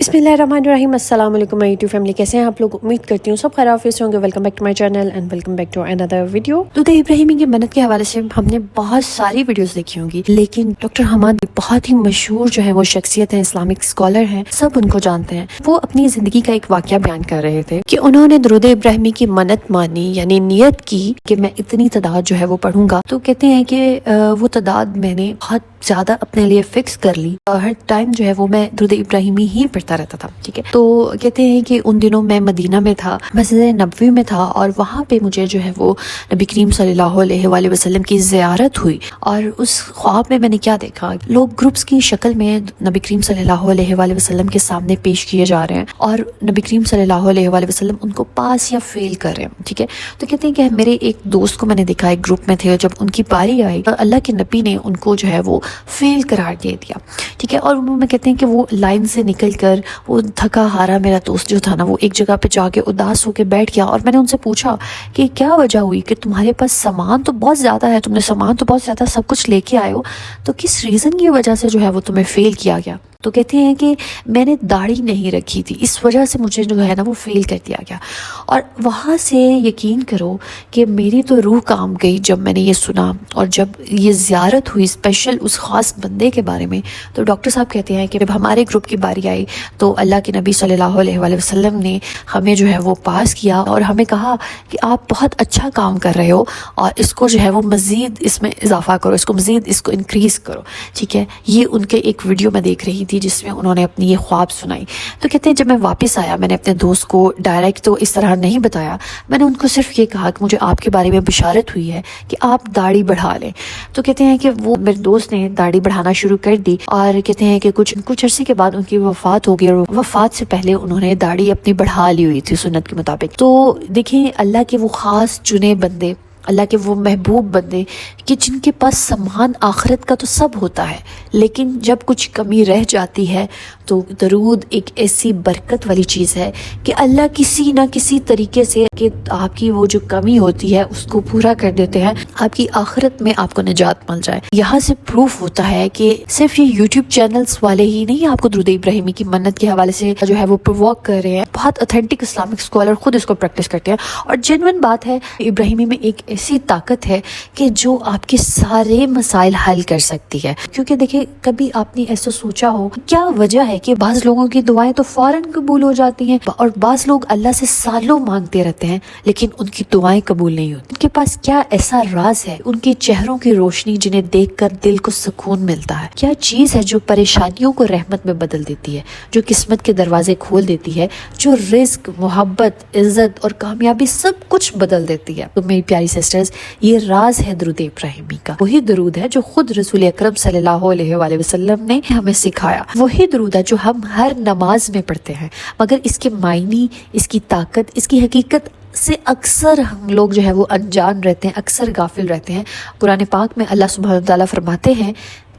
बिस्मिल्लाहिर्रहमानिर्रहीम। अस्सलाम वालेकुम माय यूट्यूब फैमिली, कैसे हैं आप लोग? उम्मीद करती हूँ सब खैरियत से होंगे। Welcome back to my channel and welcome back to another video. दुरूद इब्राहिमी की मन्नत के हवाले से हमने बहुत सारी वीडियोस देखी होंगी, लेकिन डॉक्टर हमाद बहुत ही मशहूर जो है वो शख्सियत है, इस्लामिक स्कॉलर हैं, सब उनको जानते हैं। वो अपनी जिंदगी का एक वाकया बयान कर रहे थे कि उन्होंने दुरूद इब्राहिमी की मन्नत मानी, यानी नियत की कि मैं इतनी तादाद जो है वो पढ़ूंगा। तो कहते हैं कि वो तादाद मैंने बहुत ज्यादा अपने लिए फिक्स कर ली और हर टाइम जो है वो मैं दुरूद इब्राहिमी ही पढ़ता रहता था। ठीक है, तो कहते हैं कि उन दिनों मैं मदीना में था, मस्जिद नबवी में था, और वहाँ पे मुझे जो है वो नबी करीम सल्लल्लाहु अलैहि वसल्लम की ज़ियारत हुई। और उस ख्वाब में मैंने क्या देखा, लोग ग्रुप्स की शक्ल में नबी करीम सल्लल्लाहु अलैहि वसल्लम के सामने पेश किए जा रहे हैं और नबी करीम सल्लल्लाहु अलैहि वसल्लम उनको पास या फेल कर रहे हैं। ठीक है, तो कहते हैं कि मेरे एक दोस्त को मैंने देखा, एक ग्रुप में थे, जब उनकी बारी आई तो अल्लाह के नबी ने उनको जो है वो फेल करार दे दिया। ठीक है, और उन्होंने कहते हैं कि वो लाइन से निकल कर वो थका हारा मेरा दोस्त जो था ना, वो एक जगह पे जाके उदास होकर बैठ गया। और मैंने उनसे पूछा कि क्या वजह हुई कि तुम्हारे पास सामान तो बहुत ज़्यादा है, तुमने सामान तो बहुत ज़्यादा सब कुछ लेके आए हो, तो किस रीज़न की वजह से जो है वो तुम्हें फेल किया गया? तो कहते हैं कि मैंने दाढ़ी नहीं रखी थी, इस वजह से मुझे जो है ना वो फेल कर दिया गया। और वहाँ से यकीन करो कि मेरी तो रूह काम गई जब मैंने ये सुना। और जब ये ज़ियारत हुई स्पेशल उस ख़ास बंदे के बारे में, तो डॉक्टर साहब कहते हैं कि जब हमारे ग्रुप की बारी आई तो अल्लाह के नबी सल्लल्लाहु अलैहि वसल्लम ने हमें जो है वो पास किया और हमें कहा कि आप बहुत अच्छा काम कर रहे हो और इसको जो है वो मज़ीद इसमें इजाफा करो, इसको मज़ीद इसको इंक्रीज़ करो। ठीक है, ये उनके एक वीडियो में देख रही थी जिसमें उन्होंने अपनी ये ख्वाब सुनाई। तो कहते हैं जब मैं वापस आया, मैंने अपने दोस्त को डायरेक्ट तो इस तरह नहीं बताया, मैंने उनको सिर्फ ये कहा कि मुझे आपके बारे में बिशारत हुई है कि आप दाढ़ी बढ़ा लें। तो कहते हैं कि वो मेरे दोस्त ने दाढ़ी बढ़ाना शुरू कर दी और कहते हैं कि कुछ अरसे के बाद उनकी वफात हो गई और वफात से पहले उन्होंने दाढ़ी अपनी बढ़ा ली हुई थी सुन्नत के मुताबिक। तो देखिए अल्लाह के वो खास चुने बंदे, अल्लाह के वो महबूब बंदे कि जिनके पास सामान आखिरत का तो सब होता है, लेकिन जब कुछ कमी रह जाती है तो दरूद एक ऐसी बरकत वाली चीज़ है कि अल्लाह किसी ना किसी तरीके से कि आपकी वो जो कमी होती है उसको पूरा कर देते हैं, आपकी आखिरत में आपको निजात मिल जाए। यहाँ से प्रूफ होता है कि सिर्फ ये यूट्यूब चैनल्स वाले ही नहीं आपको दुरूद इब्राहिमी की मन्नत के हवाले से जो है वो प्रोवोक कर रहे हैं, बहुत ऑथेंटिक इस्लामिक स्कॉलर खुद इसको प्रैक्टिस करते हैं। और जेन्युइन बात है, इब्राहिमी में एक ऐसी ताकत है कि जो आपके सारे मसाइल हल कर सकती है। क्योंकि देखिए कभी आपने ऐसा सोचा हो क्या वजह है कि बाज़ लोगों की दुआएं तो फौरन कबूल हो जाती हैं और बाज़ लोग अल्लाह से सालों मांगते रहते हैं लेकिन उनकी दुआएं कबूल नहीं होती? उनके पास क्या ऐसा राज है, उनके चेहरों की रोशनी जिन्हें देखकर दिल को सुकून मिलता है? क्या चीज़ है जो परेशानियों को रहमत में बदल देती है, जो किस्मत के दरवाजे खोल देती है, जो रिस्क, मोहब्बत, इज्जत और कामयाबी सब कुछ बदल देती है? तो मेरी प्यारी सिस्टर्स, ये राज है दुरूद इब्राहिमी का। वही दुरूद है जो खुद रसूल अकरम सल्लल्लाहु अलैहि वसल्लम ने हमें सिखाया। वही दुरूद है जो हम हर नमाज में पढ़ते हैं, मगर इसके मायने, इसकी ताकत, इसकी हकीकत से अक्सर हम लोग जो है वो अनजान रहते हैं, अक्सर गाफिल रहते हैं। कुरान पाक में अल्लाह सुब्हानहू व तआला फरमाते हैं,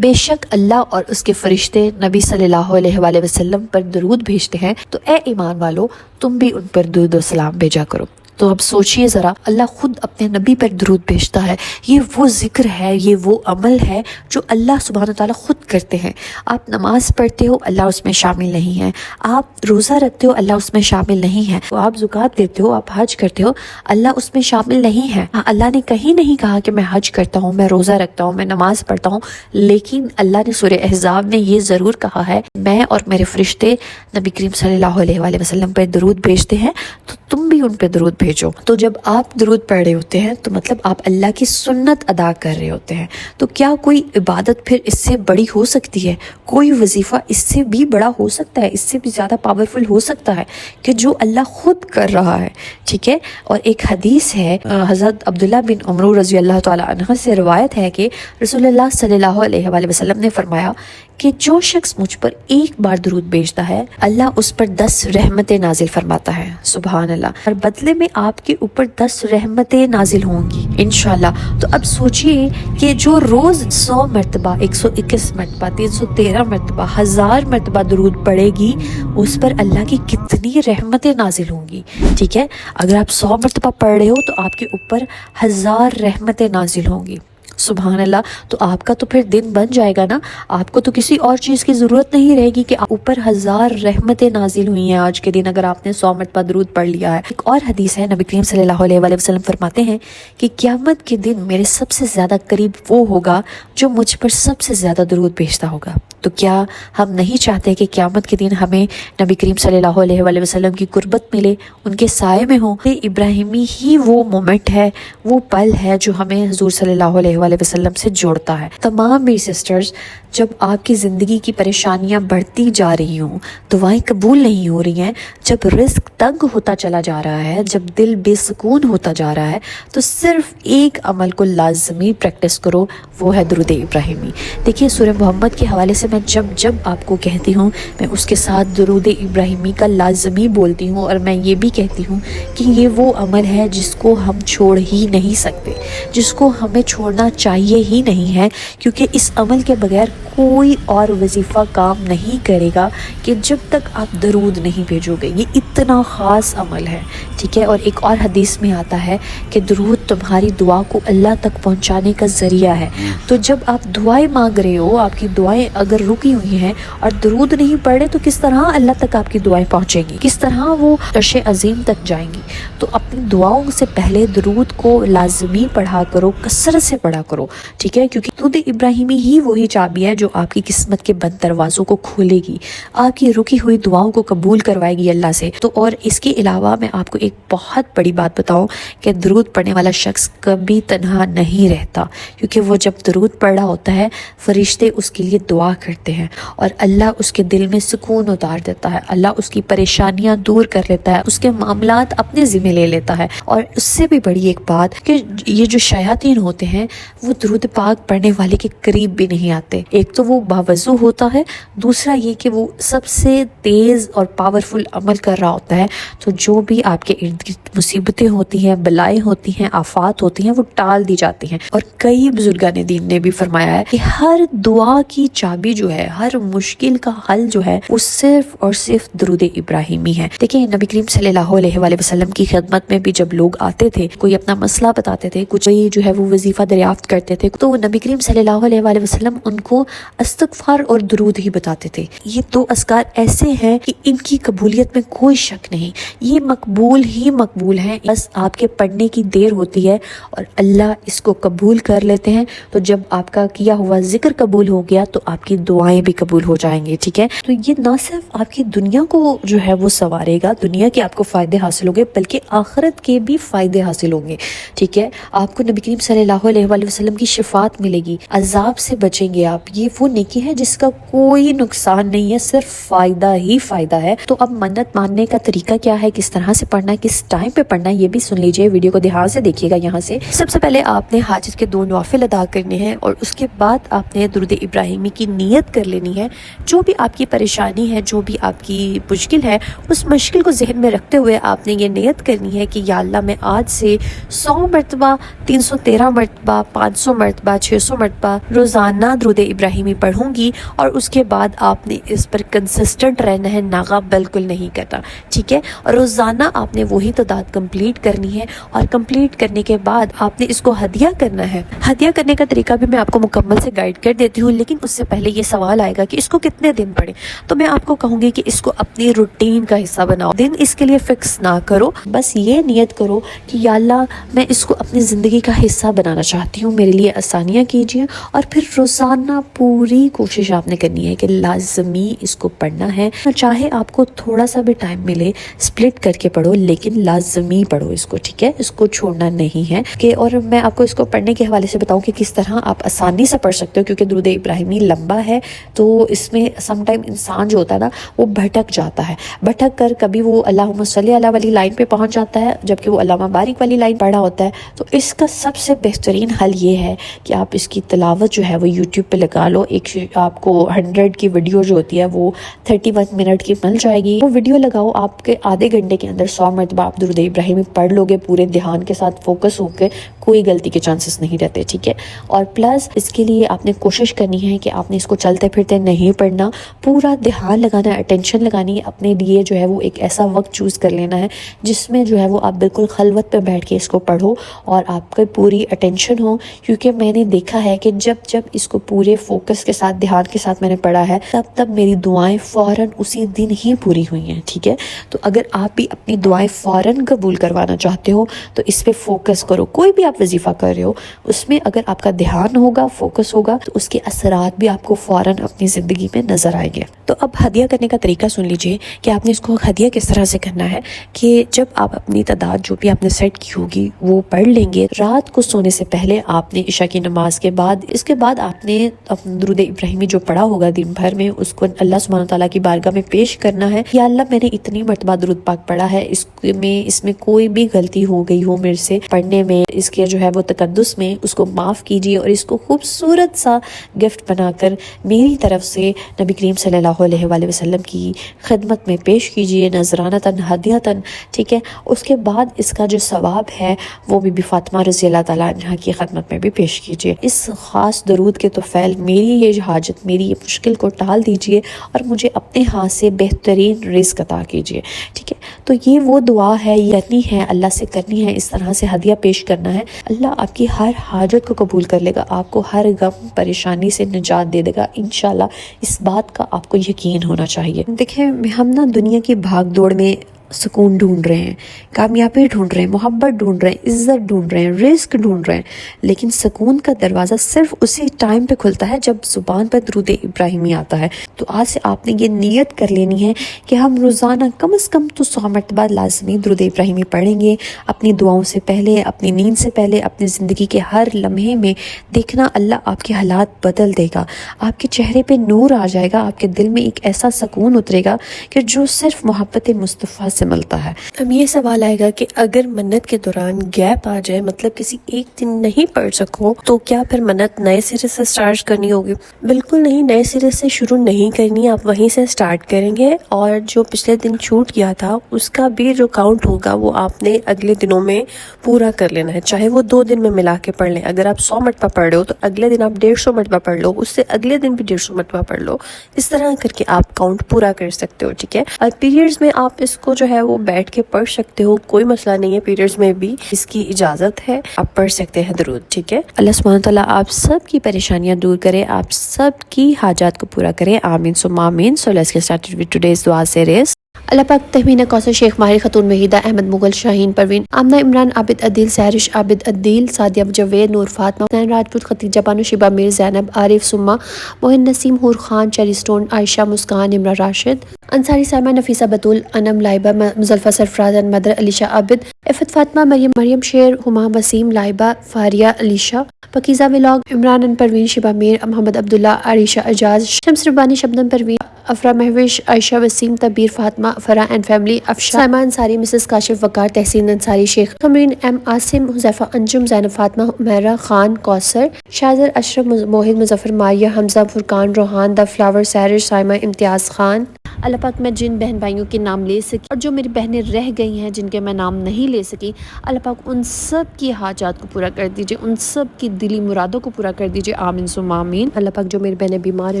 बेशक अल्लाह और उसके फरिश्ते नबी सल्लल्लाहु अलैहि वसल्लम पर दरूद भेजते हैं, तो ए ईमान वालो तुम भी उन पर दुरूद व सलाम भेजा करो। तो अब सोचिए ज़रा, अल्लाह खुद अपने नबी पर दरूद भेजता है। ये वो ज़िक्र है, ये वो अमल है जो अल्लाह सुब्हानहू व तआला खुद करते हैं। आप नमाज पढ़ते हो, अल्लाह उसमें शामिल नहीं है। आप रोज़ा रखते हो, अल्लाह उसमें शामिल नहीं है। तो आप ज़कात देते हो, आप हज करते हो, अल्लाह उसमें शामिल नहीं है। अल्लाह ने कहीं नहीं कहा कि मैं हज करता हूँ, मैं रोज़ा रखता हूँ, मैं नमाज पढ़ता हूँ, लेकिन अल्लाह ने सूरह अहज़ाब में ये ज़रूर कहा है, मैं और मेरे फरिश्ते नबी करीम सल्लल्लाहु अलैहि वसल्लम पर दरूद भेजते हैं, तो तुम भी उन पर दरूद भेजो। तो जब आप दरूद पढ़ रहे होते हैं तो मतलब आप अल्लाह की सुन्नत अदा कर रहे होते हैं। तो क्या कोई इबादत फिर इससे बड़ी हो सकती है? कोई वजीफ़ा इससे भी बड़ा हो सकता है, इससे भी ज़्यादा पावरफुल हो सकता है कि जो अल्लाह खुद कर रहा है? ठीक है, और एक हदीस है, हज़रत अब्दुल्ला बिन उमर रज़ी अल्लाह तआला अन्हु से रिवायत है कि रसूलुल्लाह सल्लल्लाहु अलैहि वसल्लम ने फरमाया कि जो शख्स मुझ पर एक बार दरूद भेजता है, अल्लाह उस पर 10 रहमतें नाजिल फरमाता है। सुभान अल्लाह। और बदले में आपके ऊपर 10 रहमतें नाजिल होंगी इंशाल्लाह। तो अब सोचिए कि जो रोज़ 100 मरतबा, 121 मरतबा, 313 मरतबा, 1000 मरतबा दरूद पड़ेगी, उस पर अल्लाह की कितनी रहमतें नाजिल होंगी। ठीक है, अगर आप 100 मरतबा पढ़ रहे हो तो आपके ऊपर 1000 रहमतें नाजिल होंगी। सुभान अल्लाह। तो आपका तो फिर दिन बन जाएगा ना, आपको तो किसी और चीज़ की ज़रूरत नहीं रहेगी कि ऊपर 1000 रहमतें नाजिल हुई हैं आज के दिन अगर आपने 100 मरतबा दरूद पढ़ लिया है। एक और हदीस है, नबी करीम सल्लल्लाहु अलैहि वसल्लम फरमाते हैं कि क़यामत के दिन मेरे सबसे ज़्यादा करीब वो होगा जो मुझ पर सबसे ज़्यादा दरूद भेजता होगा। तो क्या हम नहीं चाहते कि क़यामत के दिन हमें नबी करीम सल्लल्लाहु अलैहि वसल्लम की कुर्बत मिले, उनके साए में हो? इब्राहिमी ही वो मोमेंट है, वो पल है जो हमें हुज़ूर सल्लल्लाहु अलैहि वसल्लम से जोड़ता है। तमाम मेरी सिस्टर्स, जब आपकी ज़िंदगी की परेशानियां बढ़ती जा रही हों, दुआएं कबूल नहीं हो रही हैं, जब रिस्क तंग होता चला जा रहा है, जब दिल बेसुकून होता जा रहा है, तो सिर्फ एक अमल को लाजमी प्रैक्टिस करो, वो है दुरूद इब्राहिमी। देखिए, सूरह मोहम्मद के हवाले से मैं जब जब आपको कहती हूँ, मैं उसके साथ दुरूद इब्राहिमी का लाजमी बोलती हूँ, और मैं ये भी कहती हूँ कि ये वो अमल है जिसको हम छोड़ ही नहीं सकते, जिसको हमें छोड़ना चाहिए ही नहीं है, क्योंकि इस अमल के बगैर कोई और वजीफ़ा काम नहीं करेगा कि जब तक आप दरूद नहीं भेजोगे। ये इतना ख़ास अमल है, ठीक है। और एक और हदीस में आता है कि दरूद तुम्हारी दुआ को अल्लाह तक पहुंचाने का ज़रिया है। तो जब आप दुआएं मांग रहे हो, आपकी दुआएं अगर रुकी हुई हैं और दरूद नहीं पढ़ रहे, तो किस तरह अल्लाह तक आपकी दुआएं पहुंचेंगी, किस तरह वो अर्श अज़ीम तक जाएंगी। तो अपनी दुआओं से पहले दरूद को लाजमी पढ़ा करो, कसरत से पढ़ा करो, ठीक है, क्योंकि दुरूद इब्राहिमी ही वही चाबी है जो आपकी किस्मत के बंद दरवाज़ों को खोलेगी, आपकी रुकी हुई दुआओं को कबूल करवाएगी अल्लाह से। तो और इसके अलावा मैं आपको एक बहुत बड़ी बात बताऊं कि दरूद पढ़ने वाला शख्स कभी तन्हा नहीं रहता, क्योंकि वो जब दरूद पढ़ रहा होता है, फरिश्ते उसके लिए दुआ करते हैं और अल्लाह उसके दिल में सुकून उतार देता है, अल्लाह उसकी परेशानियां दूर कर लेता है, उसके मामलात अपने ज़िम्मे ले लेता है। और उससे भी बड़ी एक बात कि ये जो शयातीन होते हैं, वो दरूद पाक पढ़ने वाले के करीब भी नहीं आते। एक तो वो बावजू होता है, दूसरा ये कि वो सबसे तेज़ और पावरफुल अमल कर रहा होता है। तो जो भी आपके इर्द गिर्द मुसीबतें होती हैं, बलाएं होती हैं, आफात होती हैं, वो टाल दी जाती हैं। और कई बुजुर्गान दीन ने भी फरमाया है कि हर दुआ की चाबी जो है, हर मुश्किल का हल जो है, वो सिर्फ और सिर्फ दरूद इब्राहिमी है। देखिए, नबी करीम सल्लल्लाहु अलैहि वसल्लम की खिदमत में भी जब लोग आते थे, कोई अपना मसला बताते थे, कुछ जो है वो वजीफा दरियाफ्त करते थे, तो नबी करीम सल्लल्लाहु अलैहि वसल्लम उनको इस्तिग़फ़ार और दुरूद ही बताते थे। ये दो अस्कार ऐसे हैं कि इनकी कबूलियत में कोई शक नहीं, ये मकबूल ही मकबूल हैं, बस आपके पढ़ने की देर होती है और अल्लाह इसको कबूल कर लेते हैं। तो जब आपका किया हुआ जिक्र कबूल हो गया, तो आपकी दुआएं भी कबूल हो जाएंगी, ठीक है। तो ये ना सिर्फ आपकी दुनिया को जो है वो संवारेगा, दुनिया के आपको फ़ायदे हासिल होंगे, बल्कि आखिरत के भी फ़ायदे हासिल होंगे, ठीक है। आपको नबी करीम सल्लल्लाहु अलैहि वसल्लम की शिफात मिलेगी, अजाब से बचेंगे आप। ये वो नेकी है जिसका कोई नुकसान नहीं है, सिर्फ फ़ायदा ही फ़ायदा है। तो अब मन्नत मानने का तरीका क्या है, किस तरह से पढ़ना है, किस टाइम पे पढ़ना है, ये भी सुन लीजिए, वीडियो को ध्यान से देखिएगा। यहाँ से सबसे पहले आपने हाजिर के 2 नवाफिल अदा करने हैं और उसके बाद आपने दुरूद इब्राहिमी की नियत कर लेनी है। जो भी आपकी परेशानी है, जो भी आपकी मुश्किल है, उस मुश्किल को जहन में रखते हुए आपने ये नियत करनी है कि या अल्लाह, मैं आज से 100 मरतबा, 313 मरतबा, 500 मरतबा, 600 मरतबा रोज़ाना दुरूद इब्राहिमी पढ़ूंगी। और उसके बाद आपने इस पर कंसिस्टेंट रहना है, नागा बिल्कुल नहीं करना, ठीक है। और रोज़ाना आपने वही तादाद कंप्लीट करनी है और कंप्लीट करने के बाद आपने इसको हदिया करना है। हदिया करने का तरीका भी मैं आपको मुकम्मल से गाइड कर देती हूँ, लेकिन उससे पहले ये सवाल आएगा कि इसको कितने दिन पढ़ें। तो मैं आपको कहूँगी कि इसको अपनी रूटीन का हिस्सा बनाओ, दिन इसके लिए फिक्स ना करो, बस ये नियत करो कि या अल्लाह, मैं इसको अपनी ज़िंदगी का हिस्सा बनाना चाहती हूँ, मेरे लिए आसानियाँ कीजिए। और फिर रोज़ाना पूरी कोशिश आपने करनी है कि लाजमी इसको पढ़ना है, चाहे आपको थोड़ा सा भी टाइम मिले, स्प्लिट करके पढ़ो, लेकिन लाजमी पढ़ो इसको, ठीक है, इसको छोड़ना नहीं है। कि और मैं आपको इसको पढ़ने के हवाले से बताऊं कि किस तरह आप आसानी से पढ़ सकते हो, क्योंकि दुरूद इब्राहिमी लंबा है, तो इसमें समटाइम इंसान जो होता है ना, वो भटक जाता है, भटक कर कभी वो अल्लाहुम्मा सल्ली अला वाली लाइन पे पहुंच जाता है, जबकि वो अल्लाहुम्मा बारिक वाली लाइन पढ़ा होता है। तो इसका सबसे बेहतरीन हल ये है कि आप इसकी तिलावत जो है वो यूट्यूब पे लगा लो। एक आपको 100 की वीडियो जो होती है वो 31 मिनट की मिल जाएगी, वो वीडियो लगाओ, आपके आधे घंटे के अंदर 100 मरतबा आप दुरूद इब्राहिमी पढ़ लोगे, पूरे ध्यान के साथ फोकस होकर, کوئی غلطی کے چانسز نہیں رہتے، ٹھیک ہے. اور پلس اس کے لیے آپ نے کوشش کرنی ہے کہ آپ نے اس کو چلتے پھرتے نہیں پڑھنا، پورا دھیان لگانا ہے، اٹینشن لگانی ہے اپنے لیے. جو ہے وہ ایک ایسا وقت چوز کر لینا ہے جس میں جو ہے وہ آپ بالکل خلوت پہ بیٹھ کے اس کو پڑھو اور آپ کی پوری اٹینشن ہو. کیونکہ میں نے دیکھا ہے کہ جب اس کو پورے فوکس کے ساتھ، دھیان کے ساتھ میں نے پڑھا ہے، تب میری دعائیں فوراً اسی دن ہی پوری ہوئی ہیں، ٹھیک ہے. تو اگر آپ بھی اپنی دعائیں فوراً قبول کروانا چاہتے ہو تو اس پہ فوکس کرو. کوئی بھی آپ وظیفہ کر رہے ہو اس میں اگر آپ کا دھیان ہوگا، فوکس ہوگا، تو اس کے اثرات بھی آپ کو فوراً اپنی زندگی میں نظر آئیں گے. تو اب ہدیہ کرنے کا طریقہ سن لیجئے کہ آپ نے اس کو ہدیہ کس طرح سے کرنا ہے. کہ جب آپ اپنی تعداد جو بھی آپ نے سیٹ کی ہوگی وہ پڑھ لیں گے، رات کو سونے سے پہلے آپ نے عشاء کی نماز کے بعد، اس کے بعد آپ نے درود ابراہیمی جو پڑھا ہوگا دن بھر میں، اس کو اللہ سبحانہ تعالیٰ کی بارگاہ میں پیش کرنا ہے. یا اللہ، میں نے اتنی مرتبہ درود پاک پڑھا ہے، اس میں کوئی بھی غلطی ہو گئی ہو میرے سے پڑھنے میں، اس کے جو ہے وہ تقدس میں، اس کو معاف کیجیے اور اس کو خوبصورت سا گفٹ بنا کر میری طرف سے نبی کریم صلی اللہ علیہ وآلہ وسلم کی خدمت میں پیش کیجیے، نذرانتاً، ہدیتاً، ٹھیک ہے. اس کے بعد اس کا جو ثواب ہے وہ بی بی فاطمہ رضی اللہ تعالیٰ عنہ کی خدمت میں بھی پیش کیجیے. اس خاص درود کے توفیل میری یہ حاجت، میری یہ مشکل کو ٹال دیجیے اور مجھے اپنے ہاتھ سے بہترین رزق عطا کیجیے، ٹھیک ہے. تو یہ وہ دعا ہے، یہ کرنی ہے، اللہ سے کرنی ہے، اس طرح سے ہدیہ پیش کرنا ہے. اللہ آپ کی ہر حاجت کو قبول کر لے گا، آپ کو ہر غم پریشانی سے نجات دے دے گا انشاءاللہ. اس بات کا آپ کو یقین ہونا چاہیے. دیکھیں، ہم نا دنیا کی بھاگ دوڑ میں سکون ڈھونڈ رہے ہیں، کامیابی ڈھونڈ رہے ہیں، محبت ڈھونڈ رہے ہیں، عزت ڈھونڈ رہے ہیں، رزق ڈھونڈ رہے ہیں، لیکن سکون کا دروازہ صرف اسی ٹائم پہ کھلتا ہے جب زبان پر درود ابراہیمی آتا ہے. تو آج سے آپ نے یہ نیت کر لینی ہے کہ ہم روزانہ کم از کم تو 100 مرتبہ لازمی درود ابراہیمی پڑھیں گے. اپنی دعاؤں سے پہلے، اپنی نیند سے پہلے، اپنی زندگی کے ہر لمحے میں دیکھنا اللہ آپ کے حالات بدل دے گا، آپ کے چہرے پہ نور آ جائے گا، آپ کے دل میں ایک ایسا سکون اترے گا کہ جو صرف محبت مصطفیٰ سے ملتا ہے. اب یہ سوال آئے گا کہ اگر منت کے دوران گیپ آ جائے، مطلب کسی ایک دن نہیں پڑھ سکو، تو کیا پھر منت نئے سرے سے سٹارٹ کرنی ہوگی؟ بالکل نہیں، نئے سرے سے شروع نہیں کرنی، آپ وہیں سے سٹارٹ کریں گے اور جو پچھلے دن چھوٹ گیا تھا اس کا بھی جو کاؤنٹ ہوگا وہ آپ نے اگلے دنوں میں پورا کر لینا ہے، چاہے وہ 2 دن میں ملا کے پڑھ لیں. اگر آپ 100 مرتبہ پڑھ رہے ہو تو اگلے دن آپ 150 مرتبہ پڑھ لو، اس سے اگلے دن بھی 150 مرتبہ پڑھ لو. اس طرح کر کے آپ کاؤنٹ پورا کر سکتے ہو، ٹھیک ہے. اور پیریڈز میں آپ اس کو جو ہے وہ بیٹھ کے پڑھ سکتے ہو، کوئی مسئلہ نہیں ہے. پیریڈز میں بھی اس کی اجازت ہے، آپ پڑھ سکتے ہیں درود، ٹھیک ہے. اللہ سبحانہ تعالیٰ آپ سب کی پریشانیاں دور کرے، آپ سب کی حاجات کو پورا کرے، آمین ثم آمین. So let's get started with today's dua series. اللہ پاک تہمینہ کوثر، شیخ ماہر خاتون وحیدہ، احمد مغل، شاہین پروین، آمنہ عمران، عابد عدیل، سہرش عابد عدیل، سعدیہ جاوید، نور فاطمہ، حسین راجپوت، ختیجہ بانو، شیبہ میر، زینب، عارف، سما، موہن نسیم، حور خان، چیری سٹون، عائشہ، مسکان، عمرہ راشد، انصاری، سائمہ، نفیسہ بطول، انم، لائبہ، مزلفہ، سرفراز، مدر، Alisha Abid, Iffat Fatima, Maryam Sher, Huma, Waseem, Laiba, Faria, Alisha, Pakeeza vlog, Imran Parveen, Sheeba Mir, Muhammad Abdullah, Ayesha Ijaz, Shams Rabbani, Shabnam Parveen, Afra Mehwish, Ayesha Waseem, Tabeer Fatima, Farah and family, Afsha, Saima Ansari, Mrs Kashif Waqar, Tehseen Ansari, Shaikh Qamreen, M Asim, Huzaifa Anjum, Zainab Fatima, Umera Khan, Kausar, شاذر، Ashraf, Mohd, Muzaffar, Maria, Hamza, Furqan, Rohan, the flower, Sehrish, Saima, امتیاز خان. اللہ پاک میں جن بہن بھائیوں کے نام لے سکی اور جو میری بہنیں رہ گئی ہیں جن کے میں نام نہیں لے سکی، اللہ پاک ان سب کی حاجات کو پورا کر دیجئے، ان سب کی دلی مرادوں کو پورا کر دیجئے، آمین ثم آمین. اللہ پاک جو میری بہنیں بیمار ہیں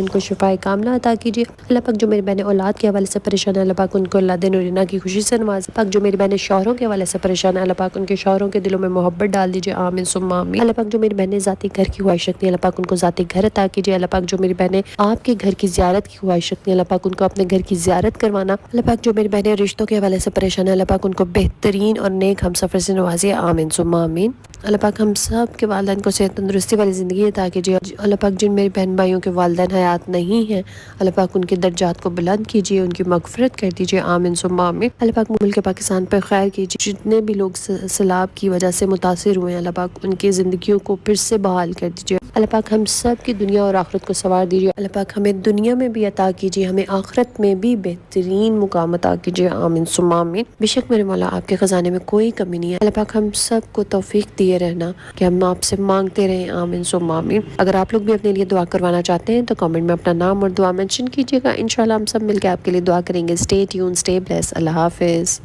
ان کو شفائے کاملہ عطا کیجئے. اللہ پاک جو میری بہنیں اولاد کے حوالے سے پریشان ہیں، اللہ پاک ان کو اولاد نورینہ کی خوشی سے نواز. پاک جو میری بہنیں شوہروں کے حوالے سے پریشان ہیں، اللہ پاک ان کے شوہروں کے دلوں میں محبت ڈال دیجئے، آمین ثم آمین. اللہ پاک جو میری بہنیں ذاتی گھر کی خواہش رکھتی ہیں، اللہ پاک ان کو ذاتی گھر عطا کیجئے. اللہ پاک جو میری بہنیں آپ کے گھر کی زیارت کی خواہش رکھتی ہیں، اللہ پاک ان کو اپنے گھر کی زیارت کروانا. اللہ پاک جو میری بہنیں رشتوں کے حوالے سے پریشان ہیں، اللہ پاک ان کو بہترین اور نیک ہم سفر سے نوازیے، آمین ثم آمین. اللہ پاک ہم سب کے والدین کو صحت تندرستی والی زندگی عطا کیجیے. اللہ پاک جن میرے بہن بھائیوں کے والدین حیات نہیں ہیں، اللہ پاک ان کے درجات کو بلند کیجیے، ان کی مغفرت کر دیجیے، آمین ثم آمین. اللہ پاک ملک پاکستان پر خیر کیجیے. جتنے بھی لوگ سیلاب کی وجہ سے متاثر ہوئے ہیں، اللہ پاک ان کی زندگیوں کو پھر سے بحال کر دیجیے. اللہ پاک ہم سب کی دنیا اور آخرت کو سنوار دیجیے. اللہ پاک ہمیں دنیا میں بھی عطا کیجیے، ہمیں آخرت میں بھی بہترین مقام عطا کیجیے، آمین ثم آمین. بے شک میرے مولا آپ کے خزانے میں کوئی کمی نہیں ہے. اللہ پاک ہم سب کو توفیق دیے رہنا کہ ہم آپ سے مانگتے رہیں، آمین ثم آمین. اگر آپ لوگ بھی اپنے لیے دعا کروانا چاہتے ہیں تو کامنٹ میں اپنا نام اور دعا مینشن کیجیے گا، انشاءاللہ ہم سب مل کے آپ کے لیے دعا کریں گے. Stay tuned, stay blessed. Allah حافظ.